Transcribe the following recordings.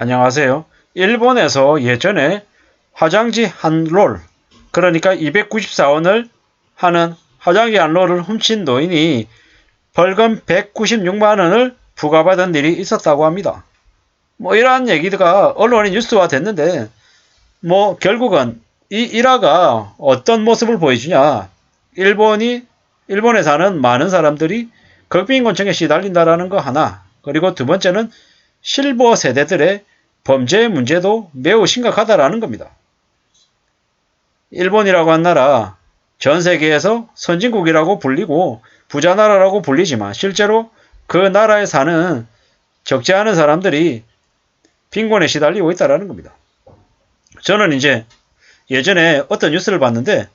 안녕하세요. 일본에서 예전에 화장지 한 롤, 그러니까 294원을 하는 화장지 한 롤을 훔친 노인이 벌금 196만원을 부과받은 일이 있었다고 합니다. 이러한 얘기가 언론에 뉴스화 됐는데, 결국은 이 일화가 어떤 모습을 보여주냐. 일본에 사는 많은 사람들이 극빈곤층에 시달린다라는 거 하나, 그리고 두 번째는 실버 세대들의 범죄 문제도 매우 심각하다라는 겁니다. 일본이라고 한 나라, 전 세계에서 선진국이라고 불리고 부자 나라라고 불리지만 실제로 그 나라에 사는 적지 않은 사람들이 빈곤에 시달리고 있다는 겁니다. 저는 이제 예전에 어떤 뉴스를 봤는데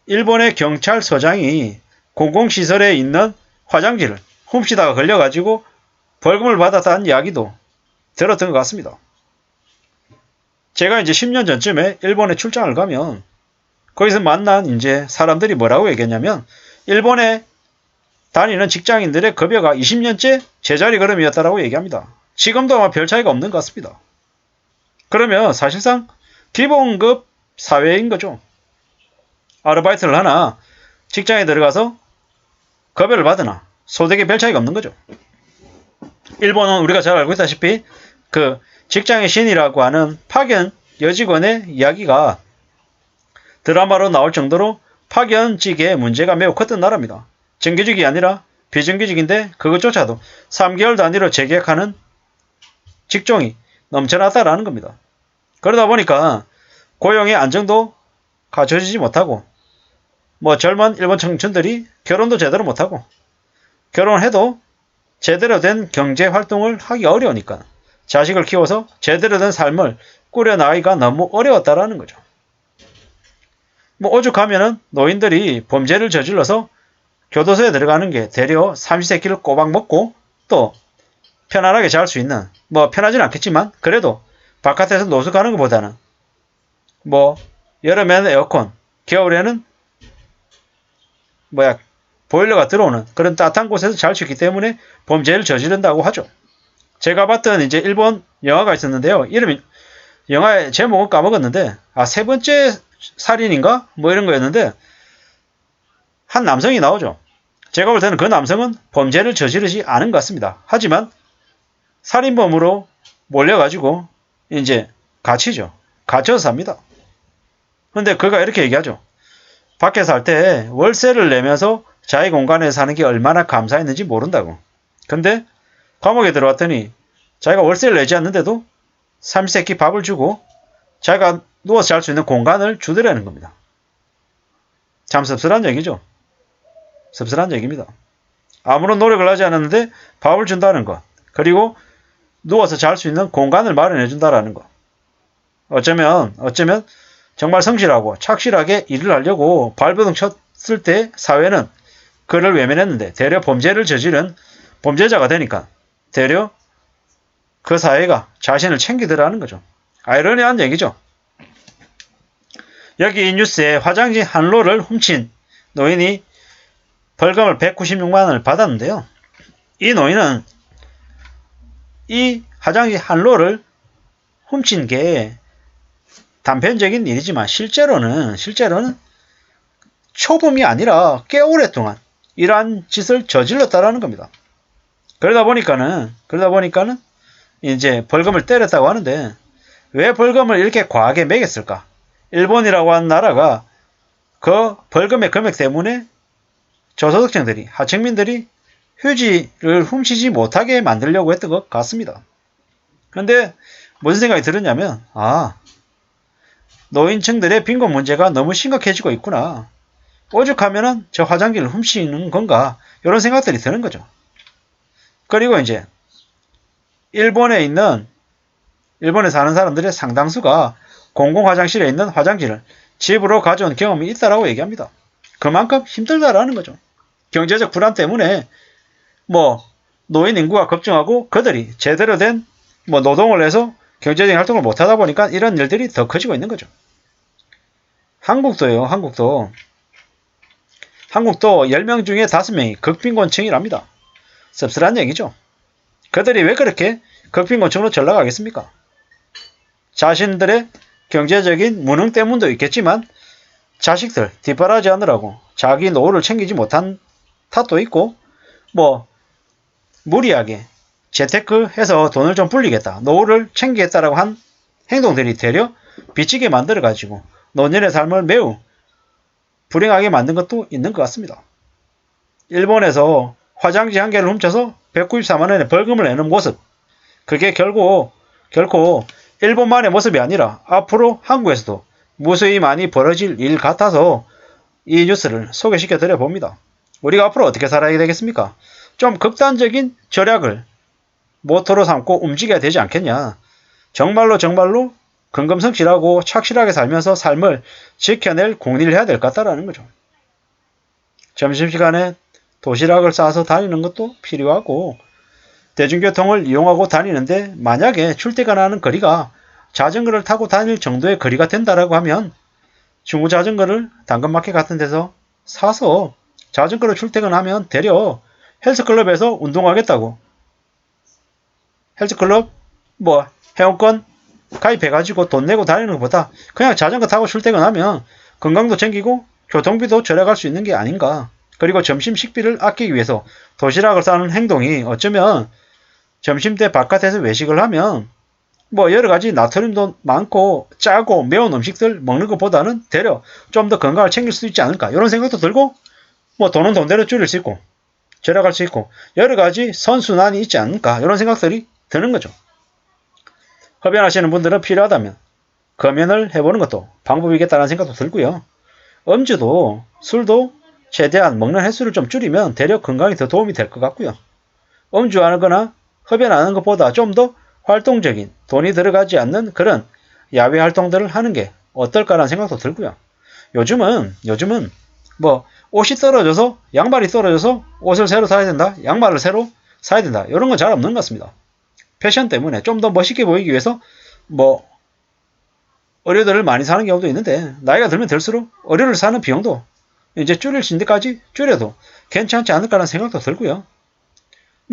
일본의 경찰서장이 공공시설에 있는 화장지를 훔치다가 걸려가지고 벌금을 받았다는 이야기도 들었던 것 같습니다. 제가 이제 10년 전쯤에 일본에 출장을 가면 거기서 만난 이제 사람들이 뭐라고 얘기했냐면 일본에 다니는 직장인들의 급여가 20년째 제자리 걸음이었다라고 얘기합니다. 지금도 아마 별 차이가 없는 것 같습니다. 그러면 사실상 기본급 사회인 거죠. 아르바이트를 하나 직장에 들어가서 급여를 받으나 소득에 별 차이가 없는 거죠. 일본은 우리가 잘 알고 있다시피 그 직장의 신이라고 하는 파견 여직원의 이야기가 드라마로 나올 정도로 파견직의 문제가 매우 컸던 나라입니다. 정규직이 아니라 비정규직인데 그것조차도 3개월 단위로 재계약하는 직종이 넘쳐났다라는 겁니다. 그러다 보니까 고용의 안정도 갖춰지지 못하고 젊은 일본 청춘들이 결혼도 제대로 못하고 결혼해도 제대로 된 경제활동을 하기 어려우니까 자식을 키워서 제대로 된 삶을 꾸려나가기가 너무 어려웠다라는 거죠. 오죽하면은 노인들이 범죄를 저질러서 교도소에 들어가는 게 대려 삼시세끼를 꼬박 먹고 또 편안하게 잘 수 있는 편하진 않겠지만 그래도 바깥에서 노숙하는 것보다는 여름에는 에어컨, 겨울에는 보일러가 들어오는 그런 따뜻한 곳에서 잘 수 있기 때문에 범죄를 저지른다고 하죠. 제가 봤던 이제 일본 영화가 있었는데요. 영화의 제목은 까먹었는데 세 번째 살인인가? 이런 거였는데 한 남성이 나오죠. 제가 볼 때는 그 남성은 범죄를 저지르지 않은 것 같습니다. 하지만 살인범으로 몰려가지고 이제 갇혀서 삽니다. 근데 그가 이렇게 얘기하죠. 밖에 살 때 월세를 내면서 자기 공간에 사는 게 얼마나 감사했는지 모른다고. 근데 감옥에 들어왔더니 자기가 월세를 내지 않는데도 삼시세끼 밥을 주고 자기가 누워서 잘 수 있는 공간을 주더라는 겁니다. 참 씁쓸한 얘기죠. 씁쓸한 얘기입니다. 아무런 노력을 하지 않았는데 밥을 준다는 것, 그리고 누워서 잘 수 있는 공간을 마련해 준다는 것. 어쩌면 정말 성실하고 착실하게 일을 하려고 발버둥 쳤을 때 사회는 그를 외면했는데 되려 범죄를 저지른 범죄자가 되니까 되려 그 사회가 자신을 챙기더라는 거죠. 아이러니한 얘기죠. 여기 이 뉴스에 화장지 한 롤을 훔친 노인이 벌금을 196만원을 받았는데요. 이 노인은 이 화장지 한 롤을 훔친 게 단편적인 일이지만 실제로는 초범이 아니라 꽤 오랫동안 이러한 짓을 저질렀다라는 겁니다. 그러다 보니까는 이제 벌금을 때렸다고 하는데 왜 벌금을 이렇게 과하게 매겼을까? 일본이라고 하는 나라가 그 벌금의 금액 때문에 저소득층들이, 하층민들이 휴지를 훔치지 못하게 만들려고 했던 것 같습니다. 그런데 무슨 생각이 들었냐면 노인층들의 빈곤 문제가 너무 심각해지고 있구나. 오죽하면은 저 화장지를 훔치는 건가? 이런 생각들이 드는 거죠. 그리고 이제 일본에 사는 사람들의 상당수가 공공화장실에 있는 화장지를 집으로 가져온 경험이 있다라고 얘기합니다. 그만큼 힘들다라는 거죠. 경제적 불안 때문에 노인 인구가 급증하고 그들이 제대로 된 노동을 해서 경제적인 활동을 못하다 보니까 이런 일들이 더 커지고 있는 거죠. 한국도요. 한국도 10명 중에 5명이 극빈곤층이랍니다. 씁쓸한 얘기죠. 그들이 왜 그렇게 극빈곤층으로 전락하겠습니까? 자신들의 경제적인 무능 때문도 있겠지만 자식들 뒷바라지 하느라고 자기 노후를 챙기지 못한 탓도 있고 뭐 무리하게 재테크해서 돈을 좀 불리겠다, 노후를 챙기겠다라고 한 행동들이 되려 빚지게 만들어가지고 노년의 삶을 매우 불행하게 만든 것도 있는 것 같습니다. 일본에서 화장지 한 개를 훔쳐서 194만 원의 벌금을 내는 모습, 그게 결코 일본만의 모습이 아니라 앞으로 한국에서도 무수히 많이 벌어질 일 같아서 이 뉴스를 소개시켜 드려 봅니다. 우리가 앞으로 어떻게 살아야 되겠습니까? 좀 극단적인 절약을 모토로 삼고 움직여야 되지 않겠냐. 정말로 근검성실하고 착실하게 살면서 삶을 지켜낼 공리를 해야 될 것 같다라는 거죠. 점심시간에 도시락을 싸서 다니는 것도 필요하고 대중교통을 이용하고 다니는데 만약에 출퇴근하는 거리가 자전거를 타고 다닐 정도의 거리가 된다라고 하면 중고 자전거를 당근마켓 같은 데서 사서 자전거로 출퇴근하면 되려 헬스클럽에서 운동하겠다고 헬스클럽 회원권 가입해가지고 돈 내고 다니는 것보다 그냥 자전거 타고 출퇴근하면 건강도 챙기고 교통비도 절약할 수 있는 게 아닌가. 그리고 점심 식비를 아끼기 위해서 도시락을 싸는 행동이 어쩌면 점심때 바깥에서 외식을 하면 여러가지 나트륨도 많고 짜고 매운 음식들 먹는 것보다는 되려 좀 더 건강을 챙길 수 있지 않을까, 이런 생각도 들고 돈은 돈대로 줄일 수 있고 절약할 수 있고 여러가지 선순환이 있지 않을까, 이런 생각들이 드는 거죠. 흡연하시는 분들은 필요하다면 금연을 해보는 것도 방법이겠다는 생각도 들고요. 음주도 술도 최대한 먹는 횟수를 좀 줄이면 대략 건강에 더 도움이 될 것 같고요. 음주하는 거나 흡연하는 것보다 좀 더 활동적인 돈이 들어가지 않는 그런 야외 활동들을 하는 게 어떨까라는 생각도 들고요. 요즘은 옷이 떨어져서 양말이 떨어져서 옷을 새로 사야 된다, 양말을 새로 사야 된다, 이런 건 잘 없는 것 같습니다. 패션 때문에 좀 더 멋있게 보이기 위해서 의류들을 많이 사는 경우도 있는데 나이가 들면 들수록 의류를 사는 비용도 이제 줄일 수 있는 데까지 줄여도 괜찮지 않을까라는 생각도 들고요.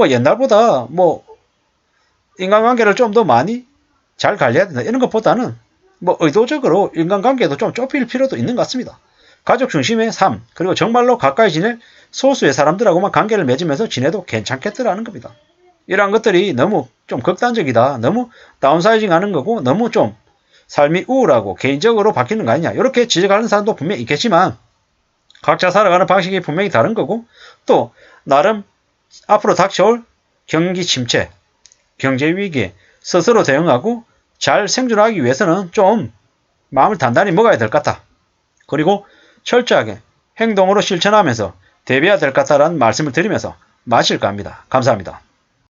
옛날보다 인간관계를 좀 더 많이 잘 관리해야 된다, 이런 것보다는 의도적으로 인간관계도 좀 좁힐 필요도 있는 것 같습니다. 가족 중심의 삶, 그리고 정말로 가까이 지낼 소수의 사람들하고만 관계를 맺으면서 지내도 괜찮겠더라는 겁니다. 이러한 것들이 너무 좀 극단적이다, 너무 다운사이징 하는 거고 너무 좀 삶이 우울하고 개인적으로 바뀌는 거 아니냐, 이렇게 지적하는 사람도 분명히 있겠지만 각자 살아가는 방식이 분명히 다른 거고 또 나름 앞으로 닥쳐올 경기 침체, 경제 위기에 스스로 대응하고 잘 생존하기 위해서는 좀 마음을 단단히 먹어야 될 것 같다. 그리고 철저하게 행동으로 실천하면서 대비해야 될 것 같다라는 말씀을 드리면서 마칠까 합니다. 감사합니다.